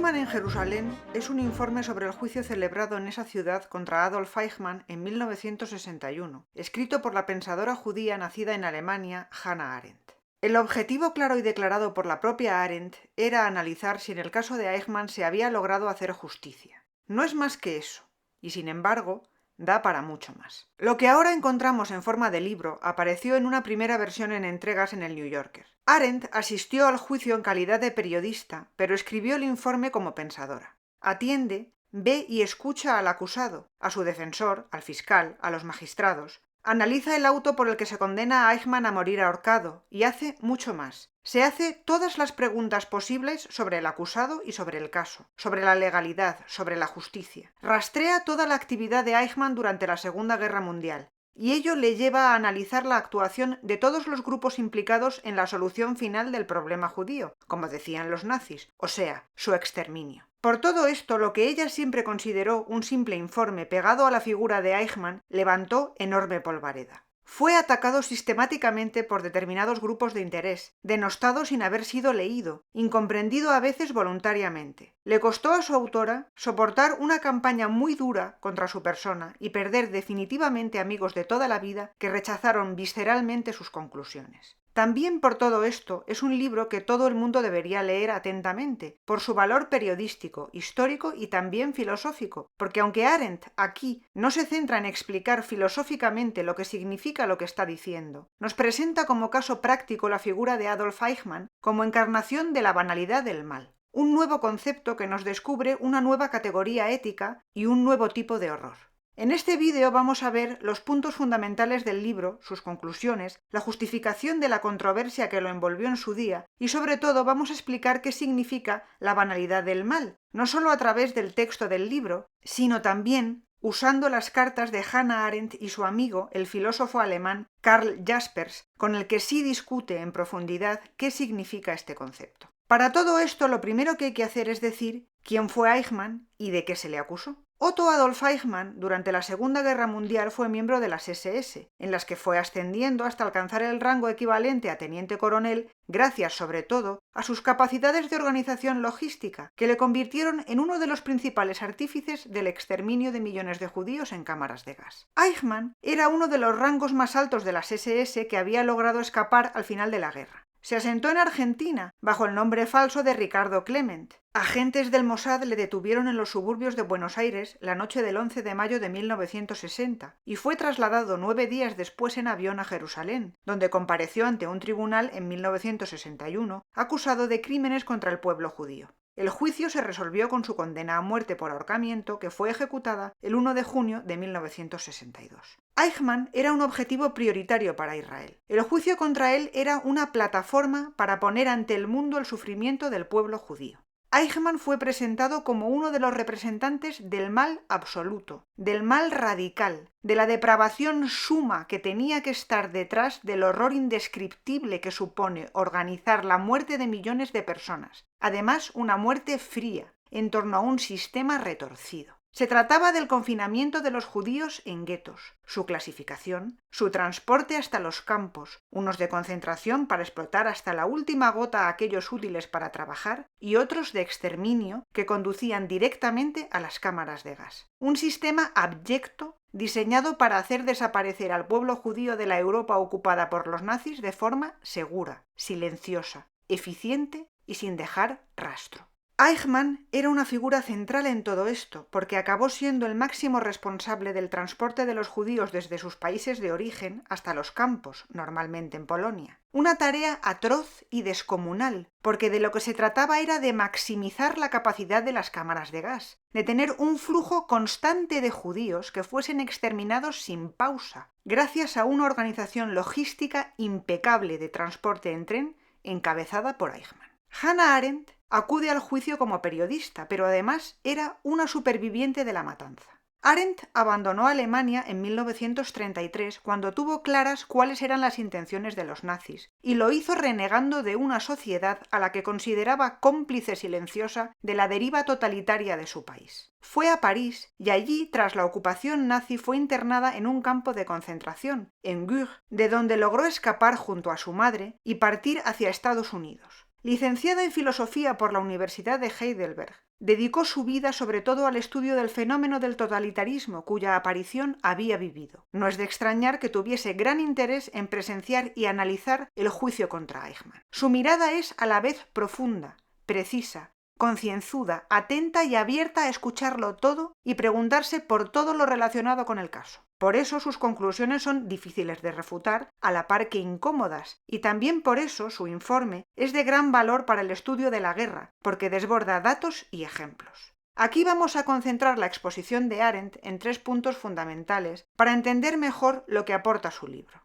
Eichmann en Jerusalén es un informe sobre el juicio celebrado en esa ciudad contra Adolf Eichmann en 1961, escrito por la pensadora judía nacida en Alemania, Hannah Arendt. El objetivo claro y declarado por la propia Arendt era analizar si en el caso de Eichmann se había logrado hacer justicia. No es más que eso, y sin embargo, da para mucho más. Lo que ahora encontramos en forma de libro apareció en una primera versión en entregas en el New Yorker. Arendt asistió al juicio en calidad de periodista, pero escribió el informe como pensadora. Atiende, ve y escucha al acusado, a su defensor, al fiscal, a los magistrados. Analiza el auto por el que se condena a Eichmann a morir ahorcado, y hace mucho más. Se hace todas las preguntas posibles sobre el acusado y sobre el caso, sobre la legalidad, sobre la justicia. Rastrea toda la actividad de Eichmann durante la Segunda Guerra Mundial, y ello le lleva a analizar la actuación de todos los grupos implicados en la solución final del problema judío, como decían los nazis, o sea, su exterminio. Por todo esto, lo que ella siempre consideró un simple informe pegado a la figura de Eichmann levantó enorme polvareda. Fue atacado sistemáticamente por determinados grupos de interés, denostado sin haber sido leído, incomprendido a veces voluntariamente. Le costó a su autora soportar una campaña muy dura contra su persona y perder definitivamente amigos de toda la vida que rechazaron visceralmente sus conclusiones. También por todo esto es un libro que todo el mundo debería leer atentamente, por su valor periodístico, histórico y también filosófico, porque aunque Arendt aquí no se centra en explicar filosóficamente lo que significa lo que está diciendo, nos presenta como caso práctico la figura de Adolf Eichmann como encarnación de la banalidad del mal, un nuevo concepto que nos descubre una nueva categoría ética y un nuevo tipo de horror. En este vídeo vamos a ver los puntos fundamentales del libro, sus conclusiones, la justificación de la controversia que lo envolvió en su día y sobre todo vamos a explicar qué significa la banalidad del mal, no solo a través del texto del libro, sino también usando las cartas de Hannah Arendt y su amigo, el filósofo alemán Karl Jaspers, con el que sí discute en profundidad qué significa este concepto. Para todo esto, lo primero que hay que hacer es decir quién fue Eichmann y de qué se le acusó. Otto Adolf Eichmann, durante la Segunda Guerra Mundial, fue miembro de las SS, en las que fue ascendiendo hasta alcanzar el rango equivalente a teniente coronel, gracias, sobre todo, a sus capacidades de organización logística, que le convirtieron en uno de los principales artífices del exterminio de millones de judíos en cámaras de gas. Eichmann era uno de los rangos más altos de las SS que había logrado escapar al final de la guerra. Se asentó en Argentina, bajo el nombre falso de Ricardo Klement. Agentes del Mossad le detuvieron en los suburbios de Buenos Aires la noche del 11 de mayo de 1960 y fue trasladado 9 días después en avión a Jerusalén, donde compareció ante un tribunal en 1961, acusado de crímenes contra el pueblo judío. El juicio se resolvió con su condena a muerte por ahorcamiento, que fue ejecutada el 1 de junio de 1962. Eichmann era un objetivo prioritario para Israel. El juicio contra él era una plataforma para poner ante el mundo el sufrimiento del pueblo judío. Eichmann fue presentado como uno de los representantes del mal absoluto, del mal radical, de la depravación suma que tenía que estar detrás del horror indescriptible que supone organizar la muerte de millones de personas, además una muerte fría, en torno a un sistema retorcido. Se trataba del confinamiento de los judíos en guetos, su clasificación, su transporte hasta los campos, unos de concentración para explotar hasta la última gota a aquellos útiles para trabajar y otros de exterminio que conducían directamente a las cámaras de gas. Un sistema abyecto diseñado para hacer desaparecer al pueblo judío de la Europa ocupada por los nazis de forma segura, silenciosa, eficiente y sin dejar rastro. Eichmann era una figura central en todo esto, porque acabó siendo el máximo responsable del transporte de los judíos desde sus países de origen hasta los campos, normalmente en Polonia. Una tarea atroz y descomunal, porque de lo que se trataba era de maximizar la capacidad de las cámaras de gas, de tener un flujo constante de judíos que fuesen exterminados sin pausa, gracias a una organización logística impecable de transporte en tren encabezada por Eichmann. Hannah Arendt acude al juicio como periodista, pero además era una superviviente de la matanza. Arendt abandonó Alemania en 1933 cuando tuvo claras cuáles eran las intenciones de los nazis, y lo hizo renegando de una sociedad a la que consideraba cómplice silenciosa de la deriva totalitaria de su país. Fue a París y allí, tras la ocupación nazi, fue internada en un campo de concentración, en Gurs, de donde logró escapar junto a su madre y partir hacia Estados Unidos. Licenciada en Filosofía por la Universidad de Heidelberg, dedicó su vida sobre todo al estudio del fenómeno del totalitarismo cuya aparición había vivido. No es de extrañar que tuviese gran interés en presenciar y analizar el juicio contra Eichmann. Su mirada es a la vez profunda, precisa, concienzuda, atenta y abierta a escucharlo todo y preguntarse por todo lo relacionado con el caso. Por eso sus conclusiones son difíciles de refutar, a la par que incómodas, y también por eso su informe es de gran valor para el estudio de la guerra, porque desborda datos y ejemplos. Aquí vamos a concentrar la exposición de Arendt en 3 puntos fundamentales para entender mejor lo que aporta su libro.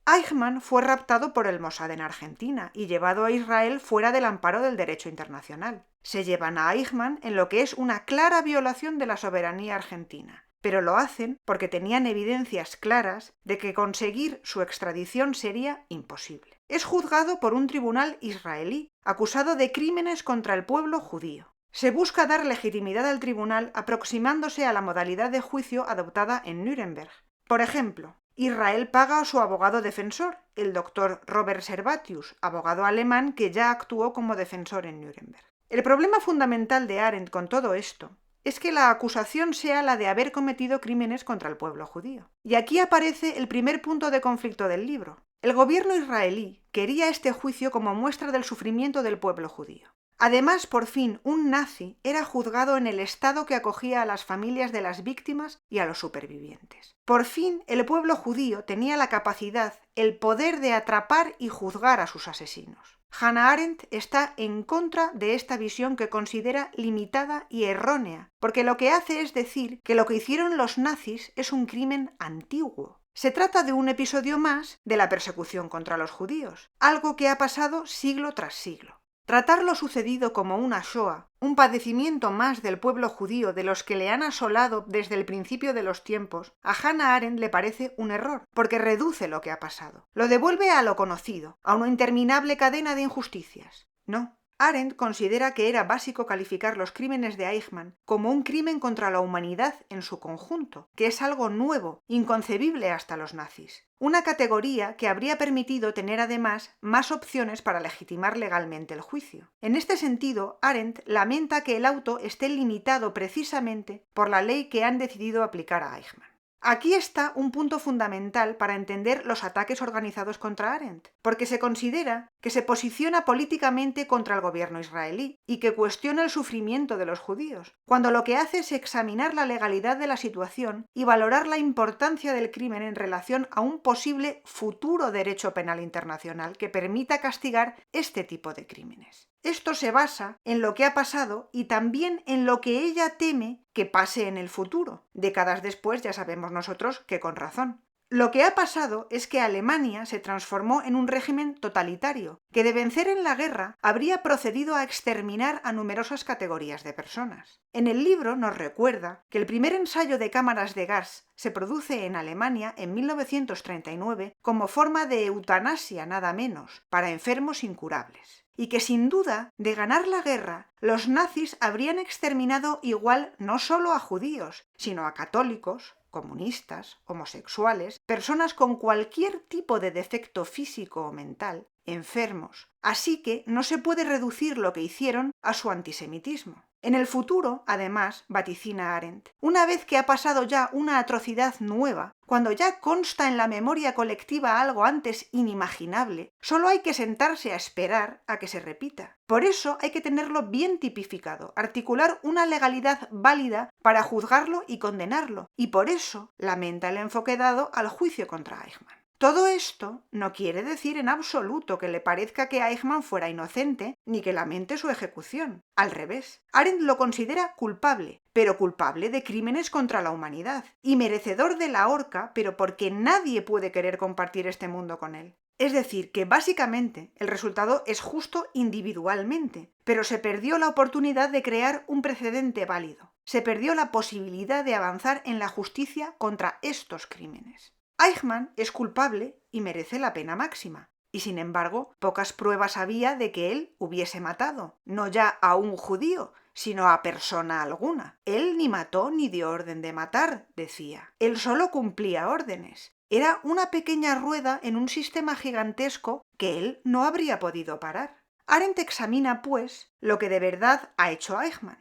Eichmann fue raptado por el Mossad en Argentina y llevado a Israel fuera del amparo del derecho internacional. Se llevan a Eichmann en lo que es una clara violación de la soberanía argentina, pero lo hacen porque tenían evidencias claras de que conseguir su extradición sería imposible. Es juzgado por un tribunal israelí, acusado de crímenes contra el pueblo judío. Se busca dar legitimidad al tribunal aproximándose a la modalidad de juicio adoptada en Nuremberg. Por ejemplo, Israel paga a su abogado defensor, el doctor Robert Servatius, abogado alemán que ya actuó como defensor en Nuremberg. El problema fundamental de Arendt con todo esto es que la acusación sea la de haber cometido crímenes contra el pueblo judío. Y aquí aparece el primer punto de conflicto del libro. El gobierno israelí quería este juicio como muestra del sufrimiento del pueblo judío. Además, por fin, un nazi era juzgado en el estado que acogía a las familias de las víctimas y a los supervivientes. Por fin, el pueblo judío tenía la capacidad, el poder de atrapar y juzgar a sus asesinos. Hannah Arendt está en contra de esta visión que considera limitada y errónea, porque lo que hace es decir que lo que hicieron los nazis es un crimen antiguo. Se trata de un episodio más de la persecución contra los judíos, algo que ha pasado siglo tras siglo. Tratar lo sucedido como una Shoah, un padecimiento más del pueblo judío de los que le han asolado desde el principio de los tiempos, a Hannah Arendt le parece un error, porque reduce lo que ha pasado. Lo devuelve a lo conocido, a una interminable cadena de injusticias. No. Arendt considera que era básico calificar los crímenes de Eichmann como un crimen contra la humanidad en su conjunto, que es algo nuevo, inconcebible hasta los nazis. Una categoría que habría permitido tener además más opciones para legitimar legalmente el juicio. En este sentido, Arendt lamenta que el auto esté limitado precisamente por la ley que han decidido aplicar a Eichmann. Aquí está un punto fundamental para entender los ataques organizados contra Arendt, porque se considera que se posiciona políticamente contra el gobierno israelí y que cuestiona el sufrimiento de los judíos, cuando lo que hace es examinar la legalidad de la situación y valorar la importancia del crimen en relación a un posible futuro derecho penal internacional que permita castigar este tipo de crímenes. Esto se basa en lo que ha pasado y también en lo que ella teme que pase en el futuro. Décadas después ya sabemos nosotros que con razón. Lo que ha pasado es que Alemania se transformó en un régimen totalitario, que de vencer en la guerra habría procedido a exterminar a numerosas categorías de personas. En el libro nos recuerda que el primer ensayo de cámaras de gas se produce en Alemania en 1939 como forma de eutanasia nada menos, para enfermos incurables. Y que sin duda, de ganar la guerra, los nazis habrían exterminado igual no solo a judíos, sino a católicos, comunistas, homosexuales, personas con cualquier tipo de defecto físico o mental, enfermos. Así que no se puede reducir lo que hicieron a su antisemitismo. En el futuro, además, vaticina Arendt, una vez que ha pasado ya una atrocidad nueva, cuando ya consta en la memoria colectiva algo antes inimaginable, solo hay que sentarse a esperar a que se repita. Por eso hay que tenerlo bien tipificado, articular una legalidad válida para juzgarlo y condenarlo, y por eso lamenta el enfoque dado al juicio contra Eichmann. Todo esto no quiere decir en absoluto que le parezca que Eichmann fuera inocente, ni que lamente su ejecución. Al revés, Arendt lo considera culpable, pero culpable de crímenes contra la humanidad, y merecedor de la horca, pero porque nadie puede querer compartir este mundo con él. Es decir, que básicamente el resultado es justo individualmente, pero se perdió la oportunidad de crear un precedente válido. Se perdió la posibilidad de avanzar en la justicia contra estos crímenes. Eichmann es culpable y merece la pena máxima, y sin embargo, pocas pruebas había de que él hubiese matado, no ya a un judío, sino a persona alguna. Él ni mató ni dio orden de matar, decía. Él solo cumplía órdenes. Era una pequeña rueda en un sistema gigantesco que él no habría podido parar. Arendt examina, pues, lo que de verdad ha hecho Eichmann.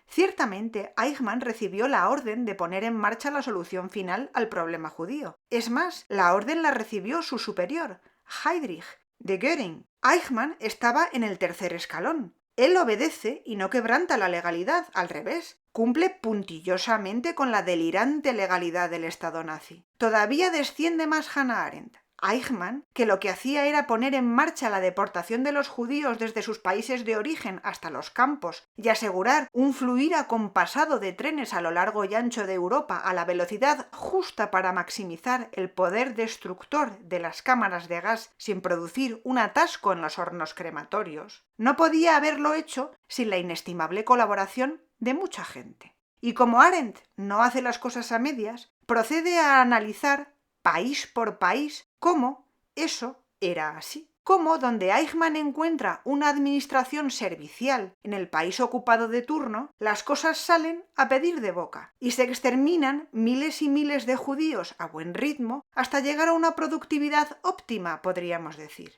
Ciertamente, Eichmann recibió la orden de poner en marcha la solución final al problema judío. Es más, la orden la recibió su superior, Heydrich de Göring. Eichmann estaba en el tercer escalón. Él obedece y no quebranta la legalidad, al revés. Cumple puntillosamente con la delirante legalidad del Estado nazi. Todavía desciende más Hannah Arendt. Eichmann, que lo que hacía era poner en marcha la deportación de los judíos desde sus países de origen hasta los campos y asegurar un fluir acompasado de trenes a lo largo y ancho de Europa a la velocidad justa para maximizar el poder destructor de las cámaras de gas sin producir un atasco en los hornos crematorios, no podía haberlo hecho sin la inestimable colaboración de mucha gente. Y como Arendt no hace las cosas a medias, procede a analizar país por país cómo eso era así. Cómo donde Eichmann encuentra una administración servicial en el país ocupado de turno, las cosas salen a pedir de boca y se exterminan miles y miles de judíos a buen ritmo hasta llegar a una productividad óptima, podríamos decir.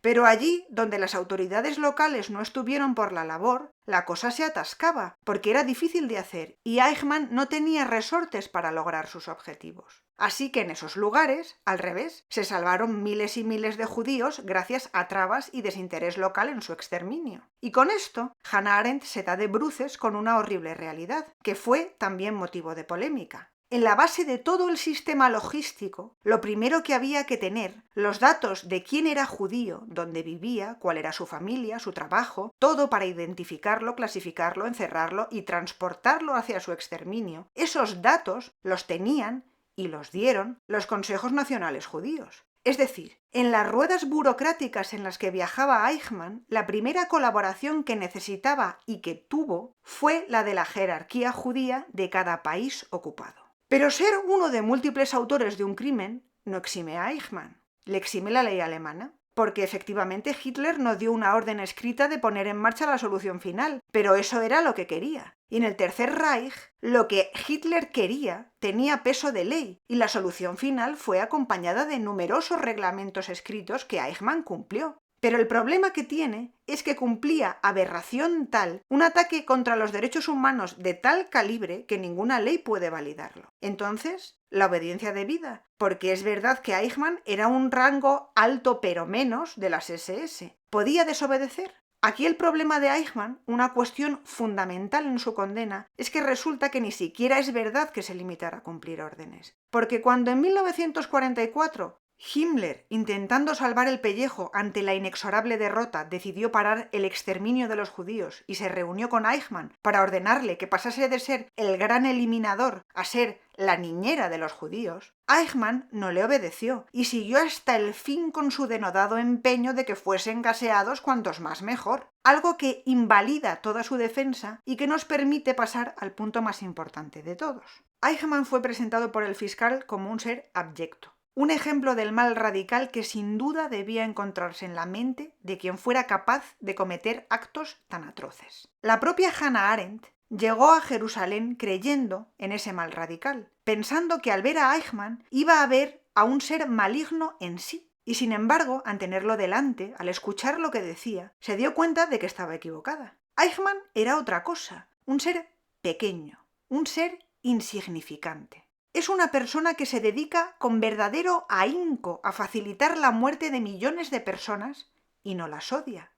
Pero allí, donde las autoridades locales no estuvieron por la labor, la cosa se atascaba, porque era difícil de hacer, y Eichmann no tenía resortes para lograr sus objetivos. Así que en esos lugares, al revés, se salvaron miles y miles de judíos gracias a trabas y desinterés local en su exterminio. Y con esto, Hannah Arendt se da de bruces con una horrible realidad, que fue también motivo de polémica. En la base de todo el sistema logístico, lo primero que había que tener, los datos de quién era judío, dónde vivía, cuál era su familia, su trabajo, todo para identificarlo, clasificarlo, encerrarlo y transportarlo hacia su exterminio. Esos datos los tenían y los dieron los consejos nacionales judíos. Es decir, en las ruedas burocráticas en las que viajaba Eichmann, la primera colaboración que necesitaba y que tuvo fue la de la jerarquía judía de cada país ocupado. Pero ser uno de múltiples autores de un crimen no exime a Eichmann. Le exime la ley alemana, porque efectivamente Hitler no dio una orden escrita de poner en marcha la solución final, pero eso era lo que quería. Y en el Tercer Reich, lo que Hitler quería tenía peso de ley, y la solución final fue acompañada de numerosos reglamentos escritos que Eichmann cumplió. Pero el problema que tiene es que cumplía aberración tal, un ataque contra los derechos humanos de tal calibre que ninguna ley puede validarlo. Entonces, la obediencia debida, porque es verdad que Eichmann era un rango alto pero menos de las SS. ¿Podía desobedecer? Aquí el problema de Eichmann, una cuestión fundamental en su condena, es que resulta que ni siquiera es verdad que se limitara a cumplir órdenes. Porque cuando en 1944 Himmler, intentando salvar el pellejo ante la inexorable derrota, decidió parar el exterminio de los judíos y se reunió con Eichmann para ordenarle que pasase de ser el gran eliminador a ser la niñera de los judíos, Eichmann no le obedeció y siguió hasta el fin con su denodado empeño de que fuesen gaseados cuantos más mejor, algo que invalida toda su defensa y que nos permite pasar al punto más importante de todos. Eichmann fue presentado por el fiscal como un ser abyecto. Un ejemplo del mal radical que sin duda debía encontrarse en la mente de quien fuera capaz de cometer actos tan atroces. La propia Hannah Arendt llegó a Jerusalén creyendo en ese mal radical, pensando que al ver a Eichmann iba a ver a un ser maligno en sí. Y sin embargo, al tenerlo delante, al escuchar lo que decía, se dio cuenta de que estaba equivocada. Eichmann era otra cosa, un ser pequeño, un ser insignificante. Es una persona que se dedica con verdadero ahínco a facilitar la muerte de millones de personas y no las odia.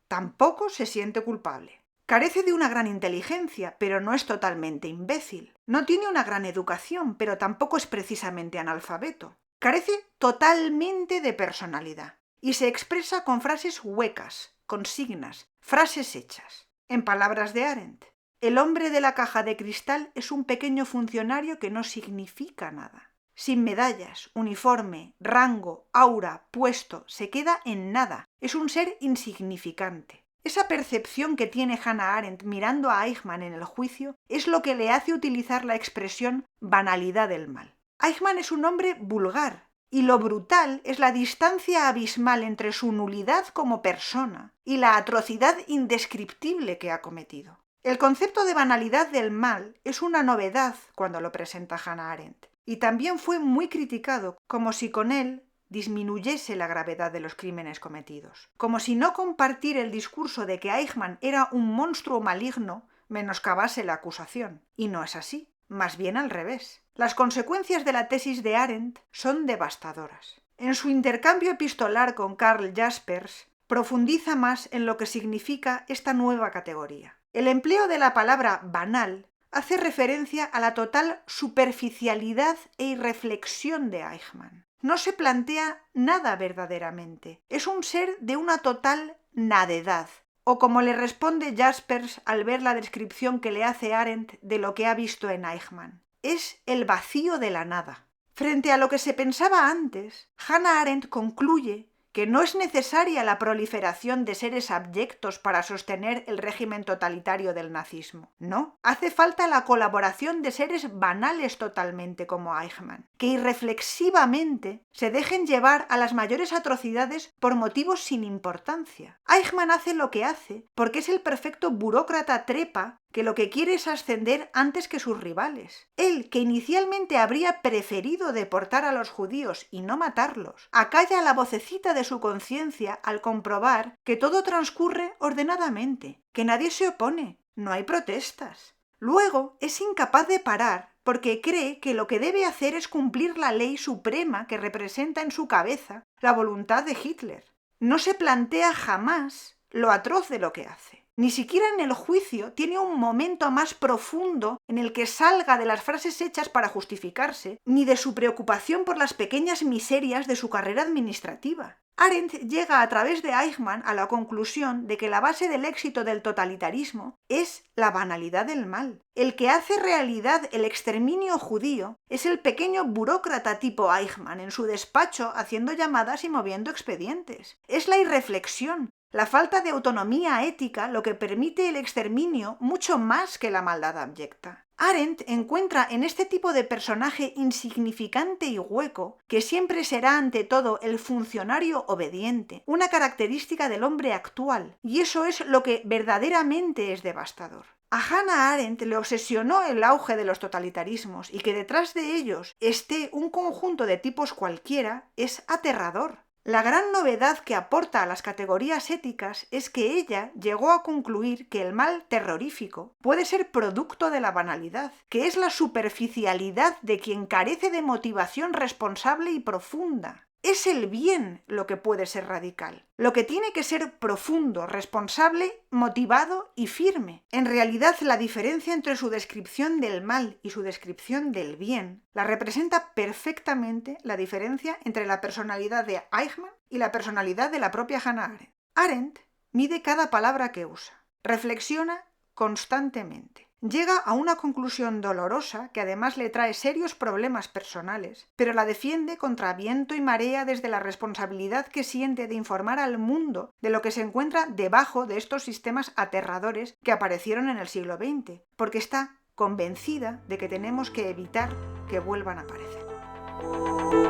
Tampoco se siente culpable. Carece de una gran inteligencia, pero no es totalmente imbécil. No tiene una gran educación, pero tampoco es precisamente analfabeto. Carece totalmente de personalidad y se expresa con frases huecas, consignas, frases hechas. En palabras de Arendt, el hombre de la caja de cristal es un pequeño funcionario que no significa nada. Sin medallas, uniforme, rango, aura, puesto, se queda en nada. Es un ser insignificante. Esa percepción que tiene Hannah Arendt mirando a Eichmann en el juicio es lo que le hace utilizar la expresión banalidad del mal. Eichmann es un hombre vulgar, y lo brutal es la distancia abismal entre su nulidad como persona y la atrocidad indescriptible que ha cometido. El concepto de banalidad del mal es una novedad cuando lo presenta Hannah Arendt, y también fue muy criticado, como si con él disminuyese la gravedad de los crímenes cometidos. Como si no compartir el discurso de que Eichmann era un monstruo maligno menoscabase la acusación. Y no es así, más bien al revés. Las consecuencias de la tesis de Arendt son devastadoras. En su intercambio epistolar con Karl Jaspers, profundiza más en lo que significa esta nueva categoría. El empleo de la palabra banal hace referencia a la total superficialidad e irreflexión de Eichmann. No se plantea nada verdaderamente. Es un ser de una total nadedad. O como le responde Jaspers al ver la descripción que le hace Arendt de lo que ha visto en Eichmann. Es el vacío de la nada. Frente a lo que se pensaba antes, Hannah Arendt concluye que no es necesaria la proliferación de seres abyectos para sostener el régimen totalitario del nazismo. No, hace falta la colaboración de seres banales totalmente como Eichmann, que irreflexivamente se dejen llevar a las mayores atrocidades por motivos sin importancia. Eichmann hace lo que hace porque es el perfecto burócrata trepa que lo que quiere es ascender antes que sus rivales. Él, que inicialmente habría preferido deportar a los judíos y no matarlos, acalla la vocecita de su conciencia al comprobar que todo transcurre ordenadamente, que nadie se opone, no hay protestas. Luego es incapaz de parar porque cree que lo que debe hacer es cumplir la ley suprema que representa en su cabeza la voluntad de Hitler. No se plantea jamás lo atroz de lo que hace. Ni siquiera en el juicio tiene un momento más profundo en el que salga de las frases hechas para justificarse, ni de su preocupación por las pequeñas miserias de su carrera administrativa. Arendt llega a través de Eichmann a la conclusión de que la base del éxito del totalitarismo es la banalidad del mal. El que hace realidad el exterminio judío es el pequeño burócrata tipo Eichmann en su despacho haciendo llamadas y moviendo expedientes. Es la irreflexión, la falta de autonomía ética lo que permite el exterminio mucho más que la maldad abyecta. Arendt encuentra en este tipo de personaje insignificante y hueco, que siempre será ante todo el funcionario obediente, una característica del hombre actual, y eso es lo que verdaderamente es devastador. A Hannah Arendt le obsesionó el auge de los totalitarismos y que detrás de ellos esté un conjunto de tipos cualquiera es aterrador. La gran novedad que aporta a las categorías éticas es que ella llegó a concluir que el mal terrorífico puede ser producto de la banalidad, que es la superficialidad de quien carece de motivación responsable y profunda. Es el bien lo que puede ser radical, lo que tiene que ser profundo, responsable, motivado y firme. En realidad, la diferencia entre su descripción del mal y su descripción del bien la representa perfectamente la diferencia entre la personalidad de Eichmann y la personalidad de la propia Hannah Arendt. Arendt mide cada palabra que usa, reflexiona constantemente. Llega a una conclusión dolorosa que además le trae serios problemas personales, pero la defiende contra viento y marea desde la responsabilidad que siente de informar al mundo de lo que se encuentra debajo de estos sistemas aterradores que aparecieron en el siglo XX, porque está convencida de que tenemos que evitar que vuelvan a aparecer.